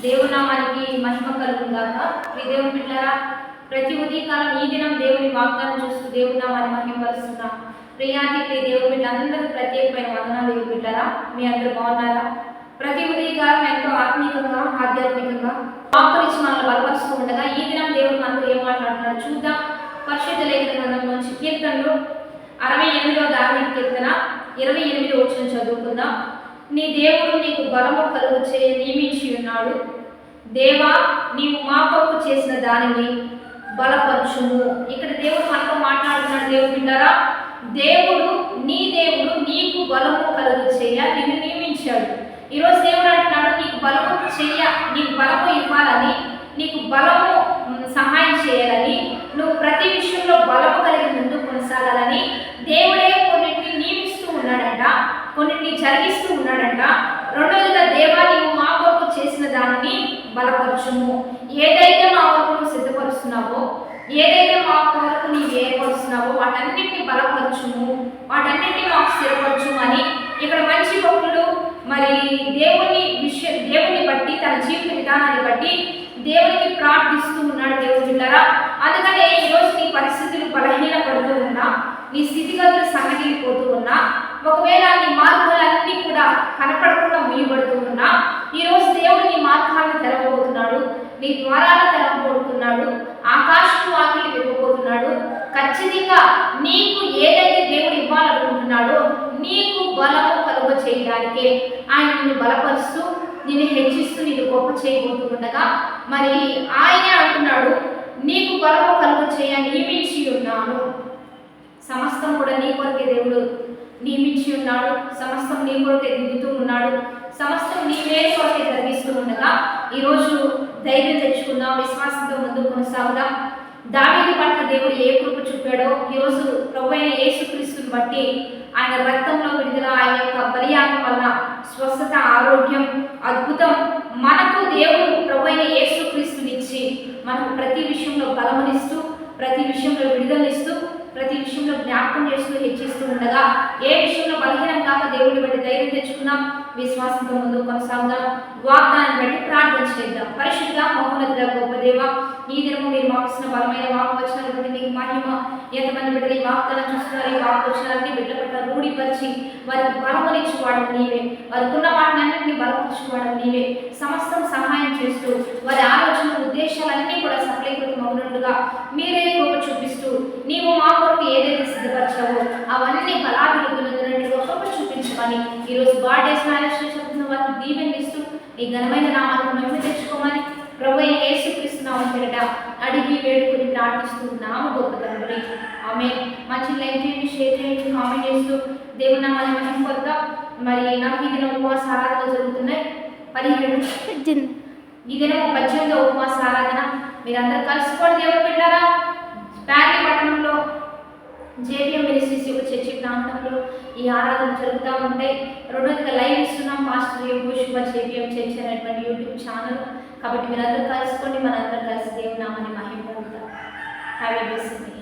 దేవుని నామానికి మహిమ కలుగుగాక. ఈ దేవుని బిడ్డలారా, ప్రతి ఉదయకాలం ఈ దినం దేవుని వాగ్దానం చూస్తూ దేవుని నామాన్ని మహిమపరుస్తున్నా ప్రియాతికి దేవుని బిడ్డలందరూ ప్రత్యేకమైన వందనాలు. దేవుని బిడ్డలారా, మీ అందరూ బాగున్నారా? ప్రతి ఉదయకాలం ఎంతో ఆత్మీయంగా ఆధ్యాత్మికంగా వాక్కునిచ్చి మనల్ని బలపరుస్తూ ఉండగా ఈ దినం దేవుడు మనతో ఏం మాట్లాడుతున్నాడు చూద్దాం. పరిశుద్ధ లేఖన గ్రంథంలోంచి కీర్తనలు 68వ దావీదు కీర్తన 28వ వచనం చదువుకుందాం. నీ దేవుడు నీకు బలము కలుగు చేయ నియమించి ఉన్నాడు. దేవా, నీవు మా కొరకు చేసిన దానిని బలపరచుము. ఇక్కడ దేవుడు మనతో మాట్లాడుతున్నాడు. దేవుడు విన్నారా? దేవుడు నీకు బలము కలుగు చేయ నిన్ను నియమించాడు. ఈరోజు దేవుడు అంటున్నాడు, నీకు బలము చేయ, నీకు బలము ఇవ్వాలని, నీకు బలము సహాయం చేయాలని, నువ్వు ప్రతి విషయంలో బలము కలిగి ముందు కొనసాగాలని దేవుడే కొన్నిటిని నియమిస్తూ ఉన్నాడంట, కొన్నిటిని జరిగిస్తూ ఉన్నాడంట. రెండోదిగా, దేవా, నీవు మా కొరకు చేసిన దానిని బలపరచుము. ఏదైతే మా కొరకు నువ్వు సిద్ధపరుస్తున్నావో, ఏదైతే మా కొరకు నీవు ఏర్పరుస్తున్నావో వాటన్నిటిని బలపరచుము, వాటన్నిటిని మాకు స్థిరపరచుము అని ఇక్కడ మంచి భక్తుడు మరి దేవుని బట్టి, తన జీవిత విధానాన్ని బట్టి దేవునికి ప్రార్థిస్తూ ఉన్నాడు. దేవుని బిడ్డలారా, అందుకనే ఈరోజు నీ పరిస్థితులు బలహీనపడుతూ ఉన్నా, నీ స్థితిగతులు సన్నగిలిపోతూ ఉన్నా, ఒకవేళ నీ మార్గాలన్నీ కూడా కనపడకుండా ముయ్యబడుతూ ఉన్నా, ఈరోజు దేవుడు నీ మార్గాలను తెరవబోతున్నాడు, నీ ద్వారాలను తెరవబోతున్నాడు, ఆకాశం వాకిలి విప్పబోతున్నాడు. ఖచ్చితంగా నీకు ఏదైతే దేవుడు ఇవ్వాలనుకుంటున్నాడో నీకు బలము కలుగ చేయడానికే ఆయన నిన్ను బలపరుస్తూ, నిన్ను హెచ్చిస్తూ, నిన్ను గొప్ప చేయబోతుండగా మరి ఆయనే అంటున్నాడు, నీకు బలము కలుగ చేయ నియమించి ఉన్నాను. సమస్తం కూడా నీ కొరకే దేవుడు నియమించి ఉన్నాడు. సమస్తం నీ కొరకే దిద్దుతూ ఉన్నాడు. సమస్తం నీ మేలు కొరకే జరిగిస్తూ ఉండగా ఈరోజు ధైర్యం తెచ్చుకుందాం, విశ్వాసంతో ముందుకు కొనసాగుదాం. దావీదు పట్ల దేవుడు ఏ కృప చూపాడో ఈరోజు ప్రభువైన యేసుక్రీస్తుని బట్టి, ఆయన రక్తంలో విడుదల, ఆయన యొక్క బలియాగం వల్ల స్వస్థత, ఆరోగ్యం, అద్భుతం మనకు దేవుడు ప్రభువైన యేసుక్రీస్తునిచ్చి మనకు ప్రతి విషయంలో బలమునిస్తూ, ప్రతి విషయంలో విడుదలనిస్తూ, ప్రతి విషయంలో జ్ఞాపకం చేస్తూ హెచ్చిస్తూ ఉండగా ఏ విషయంలో బలహీనం కాక దేవుడిని బట్టి ధైర్యం తెచ్చుకుందాం, విశ్వాసంతో ముందుకు కొనసాగుదాం, వాగ్దానాన్ని బట్టి ప్రార్థన చేద్దాం. పరిశుద్ధ మహోన్నతుడ గొప్ప దేవ, ఈ దినము మీరు మాకు ఇచ్చిన బలమైన వాక్కు వచనాల బట్టి నీకు మహిమ. ఎంతమంది బిడ్డలు ఈ వాగ్దానం చూస్తున్నారు, ఈ వాక్కు వచనాలని బిడ్డ పట్ల రూఢిపరిచి వారికి బలమునిచ్చి వాడడం నీవే, వారికి ఉన్న వాటిని అన్నింటినీ బలపరిచి వాడడం నీవే. సమస్తం సహాయం చేస్తూ వారి ఆలోచన ఉద్దేశాలన్నీ కూడా సఫలీకృతం అవునట్టుగా మీరే కృప చూపిస్తూ, నీవు మా కొరకు ఏదైతే సిద్ధపరచావో అవన్నీ బలాభివృద్ధులందరినీ కృప చూపించమని ఈరోజు బాడేస్ మ్యారేజ్ చెప్తున్న వారికి దీవెనిస్తూ ఈ ఘనమైన నామాలను మహిమ తెచ్చుకోమని ప్రభువైన యేసుక్రీస్తు నామమున పేరిట అడిగి వేడుకొని ప్రార్థిస్తున్నాము గొప్ప తండ్రి, ఆమేన్. మంచి లైక్ చేయండి, షేర్ చేయండి, కామెంట్ చేస్తూ దేవుని నామాన్ని మహిమ పొందుదాం. మరి నాకు ఈ దినం ఉపవాస ఆరాధన జరుగుతున్నాయి. 17 ఈ దినం 18వ ఉపవాస ఆరాధన. మీరందరూ కలుసుకోండి దేవుని బిడ్డలారా. ప్యారీ పట్టణంలో జేబీఎం మినిస్ట్రీస్ యొక్క చర్చి ప్రాంతంలో ఈ ఆరాధన జరుగుతూ ఉంటాయి. రెండోదిగా లైవ్ ఇస్తున్నాం పాస్టర్ యోగోషువ జేబీఎం చర్చి అనేటువంటి యూట్యూబ్ ఛానల్. కాబట్టి మీరందరూ కలుసుకోండి, మనందరం కలిసి దేవుని నామాన్ని మహిమ పొందుతాం. Have a blessed day.